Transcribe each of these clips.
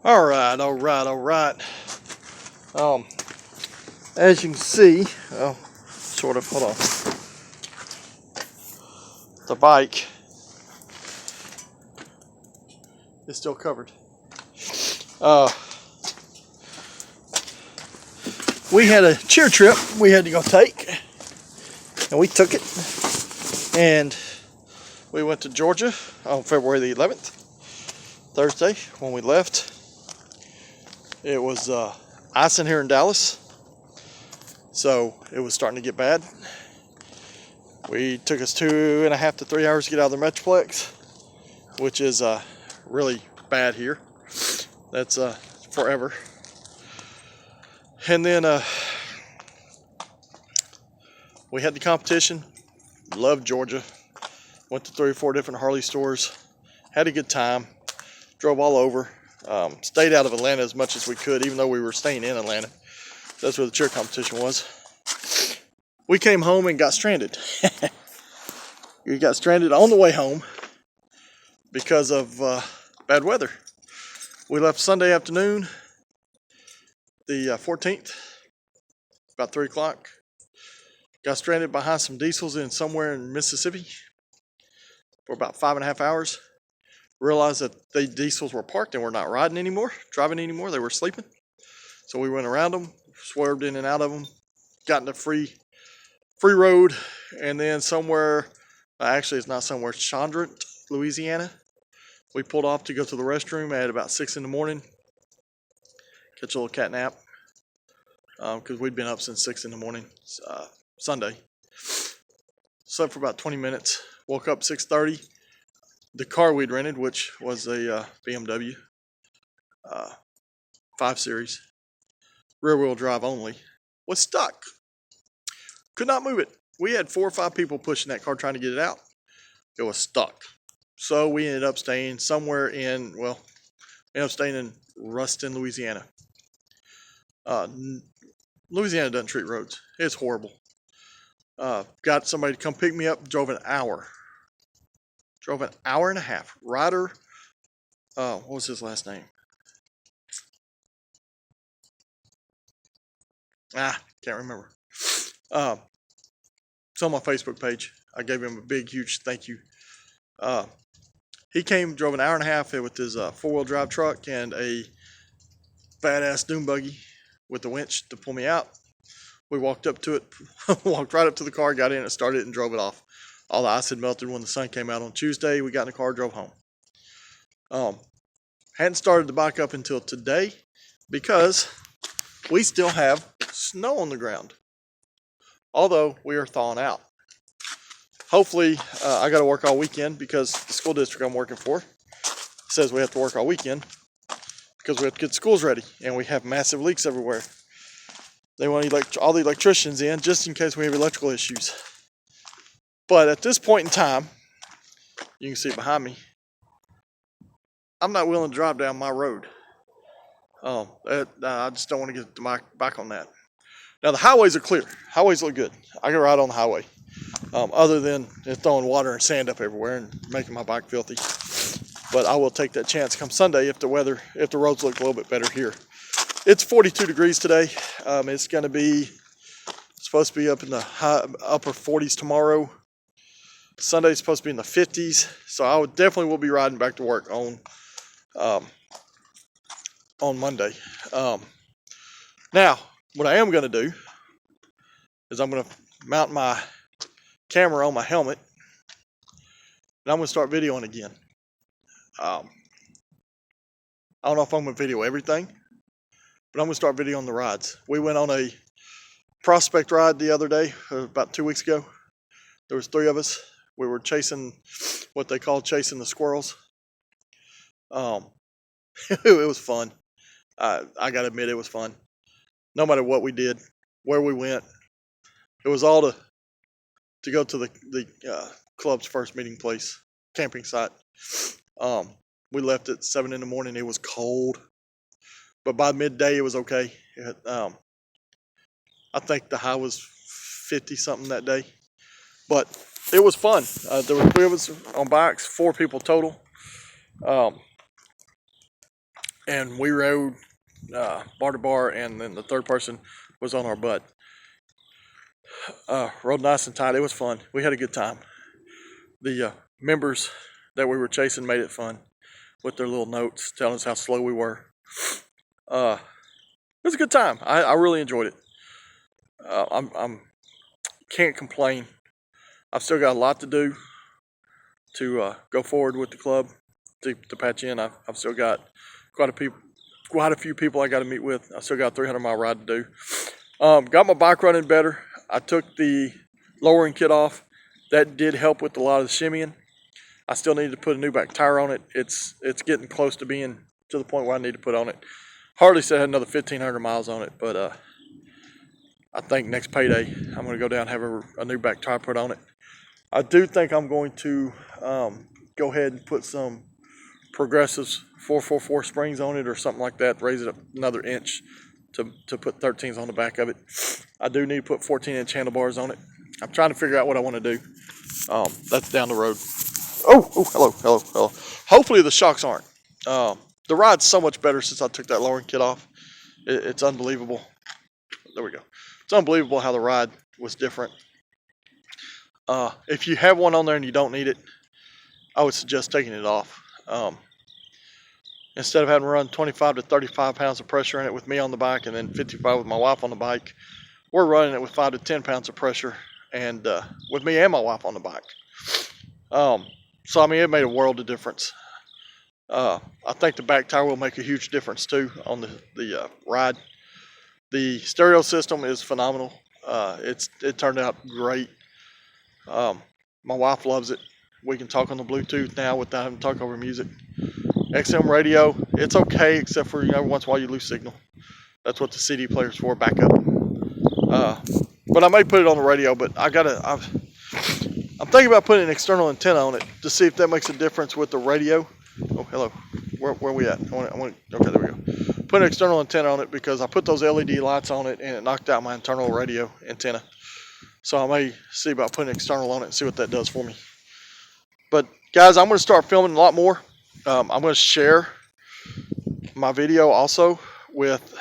All right, all right, all right. Um, as you can see, well, sort of. Hold on. The bike is still covered. We had a cheer trip we had to go take, and we took it, and we went to Georgia on February the 11th, Thursday, when we left. It was icing here in Dallas, so it was starting to get bad. We took us 2.5 to 3 hours to get out of the Metroplex, which is really bad here. That's forever. And then we had the competition. Loved Georgia. Went to 3 or 4 different Harley stores. Had a good time. Drove all over. Stayed out of Atlanta as much as we could, even though we were staying in Atlanta. That's where the cheer competition was. We came home and got stranded. We got stranded on the way home because of bad weather. We left Sunday afternoon, the 14th, about 3 o'clock. Got stranded behind some diesels in somewhere in Mississippi for about 5.5 hours. Realized that the diesels were parked and were not driving anymore. They were sleeping. So we went around them, swerved in and out of them, got into free road, and then somewhere, actually it's not somewhere, Chandrent, Louisiana. We pulled off to go to the restroom at about 6 in the morning, catch a little cat nap, because we'd been up since 6 in the morning, Sunday. Slept for about 20 minutes, woke up 6:30. The car we'd rented, which was a BMW 5 Series, rear wheel drive only, was stuck. Could not move it. We had 4 or 5 people pushing that car trying to get it out. It was stuck. So we ended up staying somewhere in Ruston, Louisiana. Louisiana doesn't treat roads. It's horrible. Got somebody to come pick me up. Drove an hour. Drove an hour and a half. Ryder, what was his last name? Can't remember. It's on my Facebook page. I gave him a big, huge thank you. He came, drove an hour and a half with his 4-wheel drive truck and a badass dune buggy with the winch to pull me out. We walked up to it, walked right up to the car, got in it, started it, and drove it off. All the ice had melted when the sun came out on Tuesday. We got in the car, drove home. Hadn't started the bike up until today because we still have snow on the ground, although we are thawing out. Hopefully, I got to work all weekend because the school district I'm working for says we have to work all weekend because we have to get schools ready, and we have massive leaks everywhere. They want all the electricians in just in case we have electrical issues. But at this point in time, you can see behind me, I'm not willing to drive down my road. I just don't want to get the back on that. Now the highways are clear. Highways look good. I can ride on the highway. Other than it throwing water and sand up everywhere and making my bike filthy. But I will take that chance come Sunday if the roads look a little bit better here. It's 42 degrees today. It's going to be supposed to be up in the upper 40s tomorrow. Sunday's supposed to be in the 50s. So I definitely will be riding back to work on Monday. Now, what I am going to do is I'm going to mount my camera on my helmet, and I'm going to start videoing again. I don't know if I'm going to video everything, but I'm going to start videoing the rides. We went on a prospect ride the other day, about 2 weeks ago. There was 3 of us. We were chasing what they call chasing the squirrels. It was fun. I got to admit, it was fun. No matter what we did, where we went, it was all to go to the club's first meeting place, camping site. We left at 7 in the morning. It was cold, but by midday it was okay. I think the high was 50 something that day, but it was fun. There were 3 of us on bikes, 4 people total. and we rode bar to bar, and then the third person was on our butt. Rode nice and tight. It was fun. We had a good time. The members that we were chasing made it fun with their little notes telling us how slow we were. It was a good time. I really enjoyed it. I'm can't complain. I've still got a lot to do to go forward with the club to patch in. I've still got quite a few people I got to meet with. I still got a 300-mile ride to do. Got my bike running better. I took the lowering kit off. That did help with a lot of the shimmying. I still need to put a new back tire on it. It's getting close to being to the point where I need to put on it. Harley said I had another 1,500 miles on it, but I think next payday I'm going to go down and have a new back tire put on it. I do think I'm going to go ahead and put some Progressives 444 springs on it or something like that, raise it up another inch to put 13s on the back of it. I do need to put 14-inch handlebars on it. I'm trying to figure out what I want to do. That's down the road. Oh, hello. Hopefully the shocks aren't. The ride's so much better since I took that lowering kit off. It's unbelievable. There we go. It's unbelievable how the ride was different. If you have one on there and you don't need it, I would suggest taking it off. Instead of having to run 25 to 35 pounds of pressure in it with me on the bike and then 55 with my wife on the bike, we're running it with 5 to 10 pounds of pressure and with me and my wife on the bike. So I mean, it made a world of difference. I think the back tire will make a huge difference too on the ride. The stereo system is phenomenal. It turned out great. My wife loves it. We can talk on the Bluetooth now without having to talk over music. XM radio, it's okay except for every once in a while you lose signal. That's what the CD player's for, backup. But I may put it on the radio. But I'm thinking about putting an external antenna on it to see if that makes a difference with the radio. Oh, hello. Where are we at? Okay, there we go. Put an external antenna on it because I put those LED lights on it and it knocked out my internal radio antenna. So I may see about putting an external on it and see what that does for me. But guys, I'm going to start filming a lot more. I'm going to share my video also with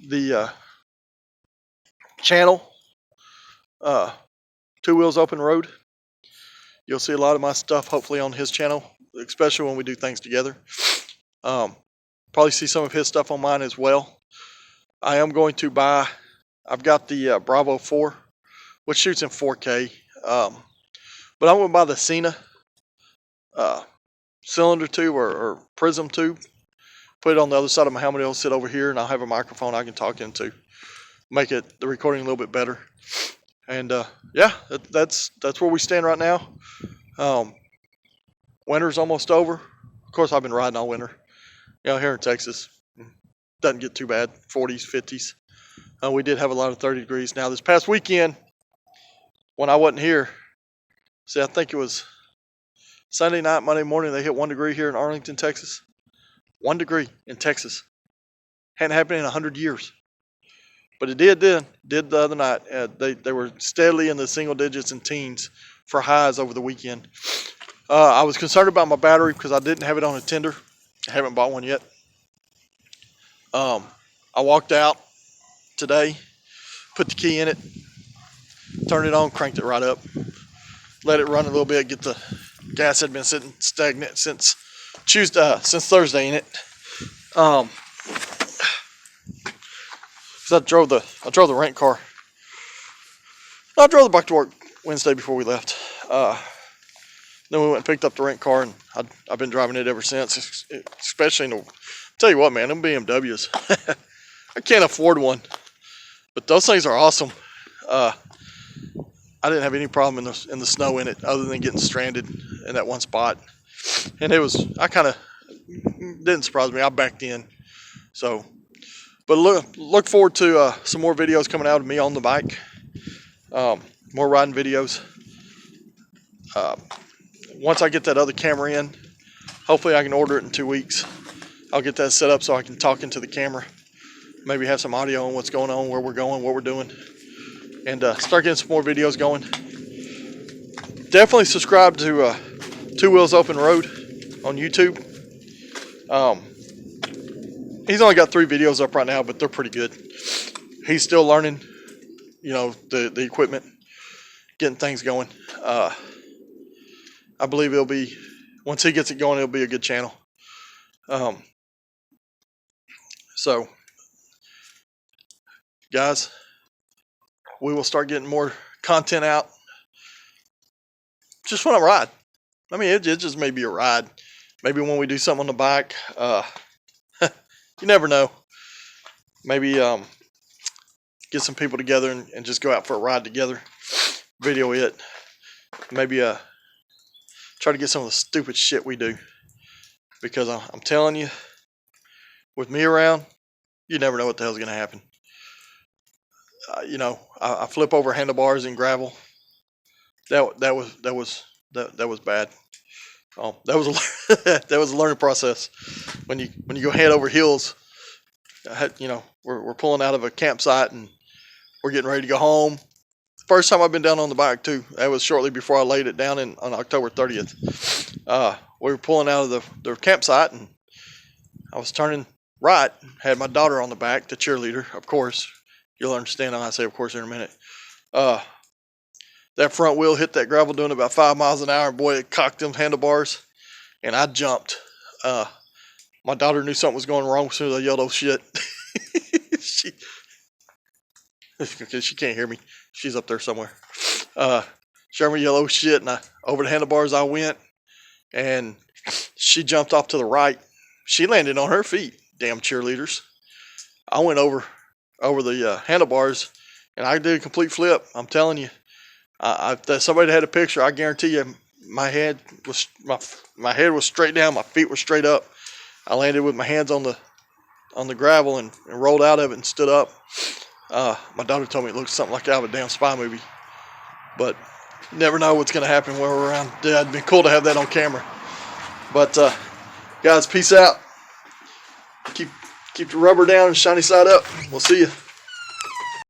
the channel, Two Wheels Open Road. You'll see a lot of my stuff hopefully on his channel, especially when we do things together. Probably see some of his stuff on mine as well. I am going to buy, I've got the Bravo 4, which shoots in 4K. But I'm going to buy the Sena cylinder tube or prism tube. Put it on the other side of my helmet. It'll sit over here, and I'll have a microphone I can talk into. Make the recording a little bit better. And yeah, that's where we stand right now. Winter's almost over. Of course, I've been riding all winter. You know, here in Texas, doesn't get too bad. 40s, 50s. We did have a lot of 30 degrees. Now, this past weekend, when I wasn't here, see, I think it was Sunday night, Monday morning, they hit 1 degree here in Arlington, Texas. 1 degree in Texas. Hadn't happened in 100 years. But it did the other night. They were steadily in the single digits and teens for highs over the weekend. I was concerned about my battery because I didn't have it on a tender. I haven't bought one yet. I walked out today, put the key in it, turned it on, cranked it right up, let it run a little bit, get the gas had been sitting stagnant since Thursday in it. Cause I drove the rent car. I drove the bike to work Wednesday before we left. Then we went and picked up the rent car, and I've been driving it ever since. Especially, tell you what, man, them BMWs. I can't afford one, but those things are awesome. I didn't have any problem in the snow in it, other than getting stranded in that one spot. And didn't surprise me. I backed in. So, but look forward to some more videos coming out of me on the bike. More riding videos. Once I get that other camera in, hopefully I can order it in 2 weeks. I'll get that set up so I can talk into the camera. Maybe have some audio on what's going on, where we're going, what we're doing. And start getting some more videos going. Definitely subscribe to Two Wheels Open Road on YouTube. He's only got 3 videos up right now, but they're pretty good. He's still learning, you know, the equipment, getting things going. I believe it'll be, once he gets it going, it'll be a good channel. So, guys, we will start getting more content out just when I ride. I mean, it just may be a ride. Maybe when we do something on the bike. You never know. Maybe get some people together and just go out for a ride together. Video it. Maybe try to get some of the stupid shit we do. Because I'm telling you, with me around, you never know what the hell's going to happen. You know, I flip over handlebars in gravel. That was bad. Oh, that was that was a learning process. When you go head over heels, you know, we're pulling out of a campsite and we're getting ready to go home. First time I've been down on the bike too. That was shortly before I laid it down on October 30th. We were pulling out of the campsite and I was turning right. Had my daughter on the back, the cheerleader, of course. You'll understand when I say of course in a minute. That front wheel hit that gravel doing about 5 miles an hour. And boy, it cocked them handlebars. And I jumped. My daughter knew something was going wrong as soon as I yelled, "Oh shit." She can't hear me. She's up there somewhere. She heard me yell, "Oh shit." And over the handlebars I went. And she jumped off to the right. She landed on her feet. Damn cheerleaders. I went over the handlebars. And I did a complete flip. I'm telling you. If somebody had a picture, I guarantee you my head was straight down, my feet were straight up. I landed with my hands on the gravel and rolled out of it and stood up. My daughter told me it looked something like out of a damn spy movie. But you never know what's going to happen when we're around. It'd be cool to have that on camera. But guys, peace out. Keep the rubber down and shiny side up. We'll see you.